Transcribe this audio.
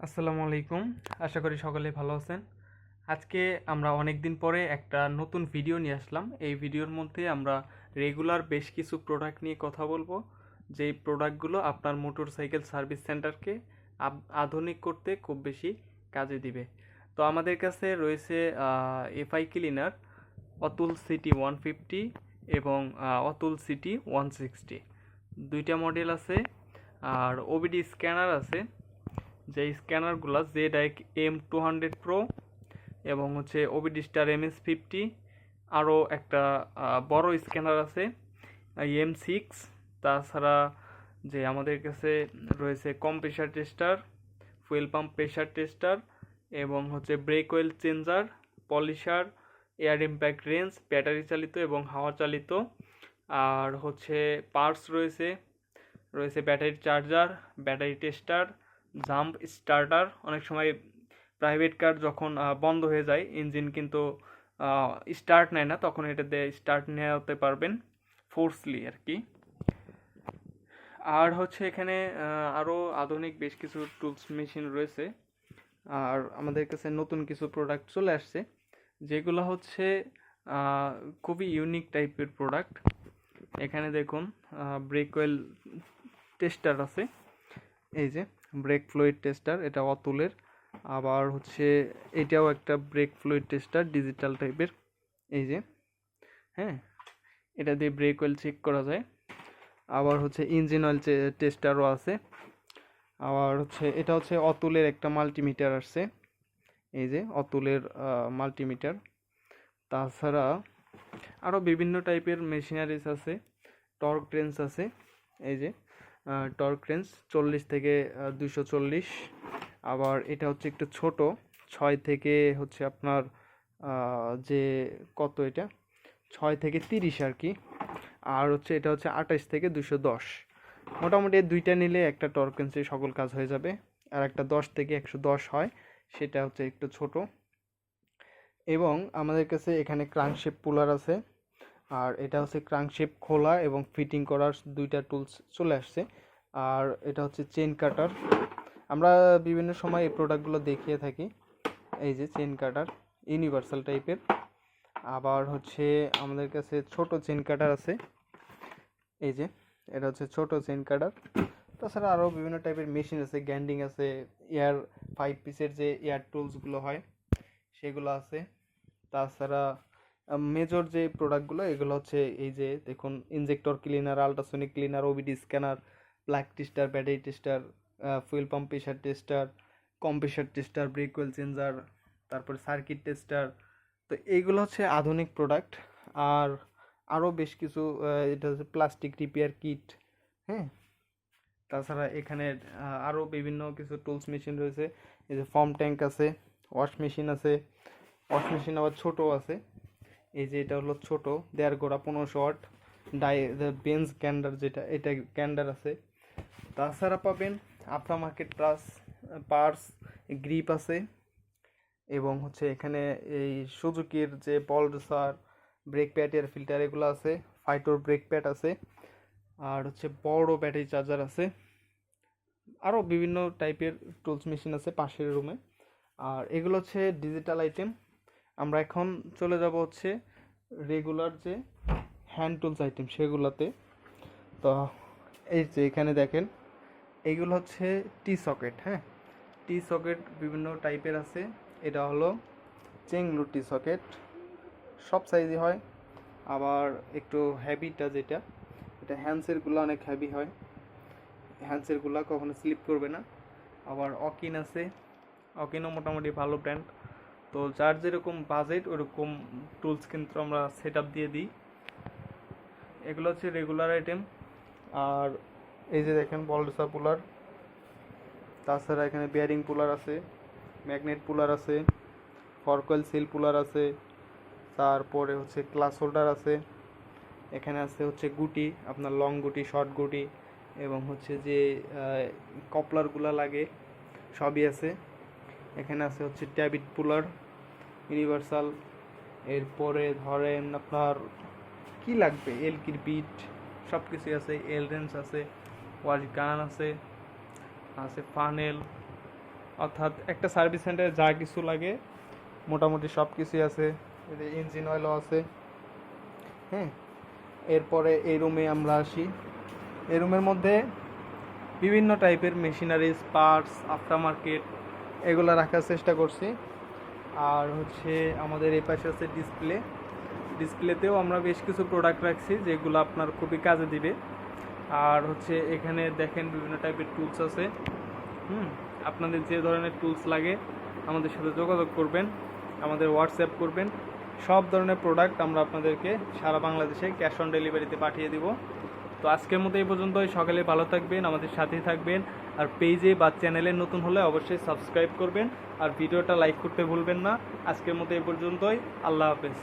আসসালামু আলাইকুম। আশা করি সকলে ভালো আছেন। আজকে আমরা অনেক দিন পরে একটা নতুন ভিডিও নিয়ে আসলাম। এই ভিডিওর মধ্যে আমরা রেগুলার বেশ কিছু প্রোডাক্ট নিয়ে কথা বলবো, যেই প্রোডাক্টগুলো আপনার মোটরসাইকেল সার্ভিস সেন্টারকে আধুনিক করতে খুব বেশি কাজে দিবে। তো আমাদের কাছে রয়েছে এফআই ক্লিনার, অতুল সিটি 150 এবং অতুল সিটি 160, দুইটা মডেল আছে। আর ওবিডি স্ক্যানার আছে, যে স্ক্যানারগুলো ZX M200 Pro এবং হচ্ছে ওবিডি স্টার MS50। আরও একটা বড় স্ক্যানার আছে M6। তাছাড়া যে আমাদের কাছে রয়েছে compressor tester, fuel pump pressure tester এবং হচ্ছে break oil changer, polisher, air impact range, battery চালিত এবং হাওয়া চালিত। আর হচ্ছে পার্টস রয়েছে রয়েছে battery charger, battery tester, jump starter. অনেক সময় প্রাইভেট কার যখন বন্ধ হয়ে যায়, ইঞ্জিন কিন্তু স্টার্ট নেয় না, তখন এটা দিয়ে স্টার্ট নেওয়াতে পারবেন ফোর্সলি আর কি। আর হচ্ছে এখানে আরও আধুনিক বেশ কিছু টুলস মেশিন রয়েছে। আর আমাদের কাছে নতুন কিছু প্রোডাক্ট চলে আসছে, যেগুলো হচ্ছে খুবই ইউনিক টাইপের প্রোডাক্ট। এখানে দেখুন ব্রেক অয়েল টেস্টার আছে, এই যে ব্রেক ফ্লুইড টেস্টার, এটা অতুলের। আবার হচ্ছে এটাও একটা ব্রেক ফ্লুইড টেস্টার, ডিজিটাল টাইপের, এই যে, হ্যাঁ, এটা দিয়ে ব্রেক অয়েল চেক করা যায়। আবার হচ্ছে ইঞ্জিন অয়েল টেস্টারও আছে। আবার হচ্ছে এটা হচ্ছে অতুলের একটা মাল্টিমিটার আসছে, এই যে অতুলের মাল্টিমিটার। তাছাড়া আরও বিভিন্ন টাইপের মেশিনারিজ আছে, টর্ক রেঞ্জ আছে, এই যে টর্ক রেঞ্জ 40 থেকে 240। আবার এটা হচ্ছে একটু ছোট, 6 থেকে হচ্ছে আপনার যে কত, এটা 6 থেকে 30 আর কি। আর হচ্ছে এটা হচ্ছে 28 থেকে 210। মোটামুটি দুইটা নিলে একটা টর্ক রেঞ্জে সকল কাজ হয়ে যাবে। আর একটা 10 থেকে 110 হয়, সেটা হচ্ছে একটু ছোট। এবং আমাদের কাছে এখানে ক্রাঙ্কশেপ পুলার আছে। আর এটা হচ্ছে ক্রাঙ্কশেপ খোলা এবং ফিটিং করার দুইটা টুলস চলে আসছে। আর এটা হচ্ছে চেন কাটার, আমরা বিভিন্ন সময় এই প্রোডাক্টগুলো দেখিয়ে থাকি। এই যে চেন কাটার, ইউনিভার্সাল টাইপের। আবার হচ্ছে আমাদের কাছে ছোট চেন কাটার আছে, এই যে এটা হচ্ছে ছোট চেন কাটার। তাছাড়া আরও বিভিন্ন টাইপের মেশিন আছে, গ্যান্ডিং আছে, এয়ার 5 পিসের যে এয়ার টুলসগুলো হয় সেগুলো আছে। তাছাড়া মেজর যে প্রোডাক্টগুলো, এগুলো হচ্ছে এই যে দেখুন, injector cleaner, ultrasonic cleaner, OBD scanner, plug tester, battery tester, fuel pump pressure tester, compressor tester, break oil changer, তারপরে সার্কিট টেস্টার। তো এইগুলো হচ্ছে আধুনিক প্রোডাক্ট। আর আরও বেশ কিছু, এটা হচ্ছে প্লাস্টিক রিপেয়ার কিট, হ্যাঁ। তাছাড়া এখানে আরও বিভিন্ন কিছু টুলস মেশিন রয়েছে, এই যে ফর্ম ট্যাঙ্ক আছে, ওয়াশ মেশিন আছে, ওয়াশ মেশিন আবার ছোটো আছে, এই যে এটা হলো ছোট, 1.5 গোড়া 1500 ওয়াট বেঞ্জ ক্যান্ডার, যেটা এটা ক্যান্ডার আছে। তাছাড়া পাবেন after market plus parts, grip আছে। এবং হচ্ছে এখানে এই সুজুকির যে Pulsar brake pad, air filter, এগুলো আছে। ফাইটোর ব্রেক প্যাড আছে। আর হচ্ছে বড় ব্যাটারি চার্জার আছে। আরও বিভিন্ন টাইপের টুলস মেশিন আছে পাশের রুমে। আর এগুলো হচ্ছে ডিজিটাল আইটেম। আমরা এখন চলে যাব হচ্ছে রেগুলার যে হ্যান্ড টুলস আইটেম সেগুলোতে। তো এই যে এখানে দেখেন, এইগুলো হচ্ছে টি সকেট, হ্যাঁ, টি সকেট বিভিন্ন টাইপের আছে। এটা হলো চেংলু টি সকেট, সব সাইজই হয়। আবার একটু হ্যাভিটা যেটা, এটা হ্যান্ডসেরগুলো অনেক হ্যাভি হয়, হ্যান্ডসেরগুলো কখনো স্লিপ করবে না। আবার অকিন আছে, অকিনও মোটামুটি ভালো ব্র্যান্ড। তো যার যেরকম বাজেট ওরকম টুলস কিন্তু আমরা সেট আপ দিয়ে দিই। এগুলো হচ্ছে রেগুলার আইটেম। আর এই যে দেখেন বলসা পুলার, তাছাড়া এখানে বিয়ারিং পুলার আছে, ম্যাগনেট পুলার আছে, ফরকয়েল সিল পুলার আছে, তারপরে হচ্ছে ক্লাস হোল্ডার আছে। এখানে আছে হচ্ছে গুটি, আপনার লং গুটি, শর্ট গুটি, এবং হচ্ছে যে কপলারগুলো লাগে সবই আছে। এখানে আছে হচ্ছে ট্যাবিট পুলার ইউনিভার্সাল। এরপরে ধরেন আপনার কি লাগবে, এলকির বিট, সব কিছুই আছে। এল রেঞ্জ আছে, ওয়াশ গান আছে, আছে ফানেল, অর্থাৎ একটা সার্ভিস সেন্টারে যা কিছু লাগে মোটামুটি সব কিছুই আছে। ইঞ্জিন অয়েলও আছে। হ্যাঁ, এরপরে এই রুমে আমরা আসি। এই রুমের মধ্যে বিভিন্ন টাইপের মেশিনারিজ, পার্টস, আফটার মার্কেট এগুলো রাখার চেষ্টা করছি। আর হচ্ছে আমাদের এই পাশে আছে ডিসপ্লেতেও আমরা বেশ কিছু প্রোডাক্ট রাখছি যেগুলো আপনার খুবই কাজে দিবে। আর হচ্ছে এখানে দেখেন বিভিন্ন টাইপের টুলস আছে। আপনাদের যে ধরনের টুলস লাগে আমাদের সাথে যোগাযোগ করবেন, আমাদের হোয়াটসঅ্যাপ করবেন। সব ধরনের প্রোডাক্ট আমরা আপনাদেরকে সারা বাংলাদেশে ক্যাশ অন ডেলিভারিতে পাঠিয়ে দিব। তো আজকের মতো এই পর্যন্তই। সকালে ভালো থাকবেন, আমাদের সাথেই থাকবেন। আর পেজে বা চ্যানেলে নতুন হলে অবশ্যই সাবস্ক্রাইব করবেন আর ভিডিওটা লাইক করতে ভুলবেন না। আজকের মতো এই পর্যন্তই। আল্লাহ হাফেজ।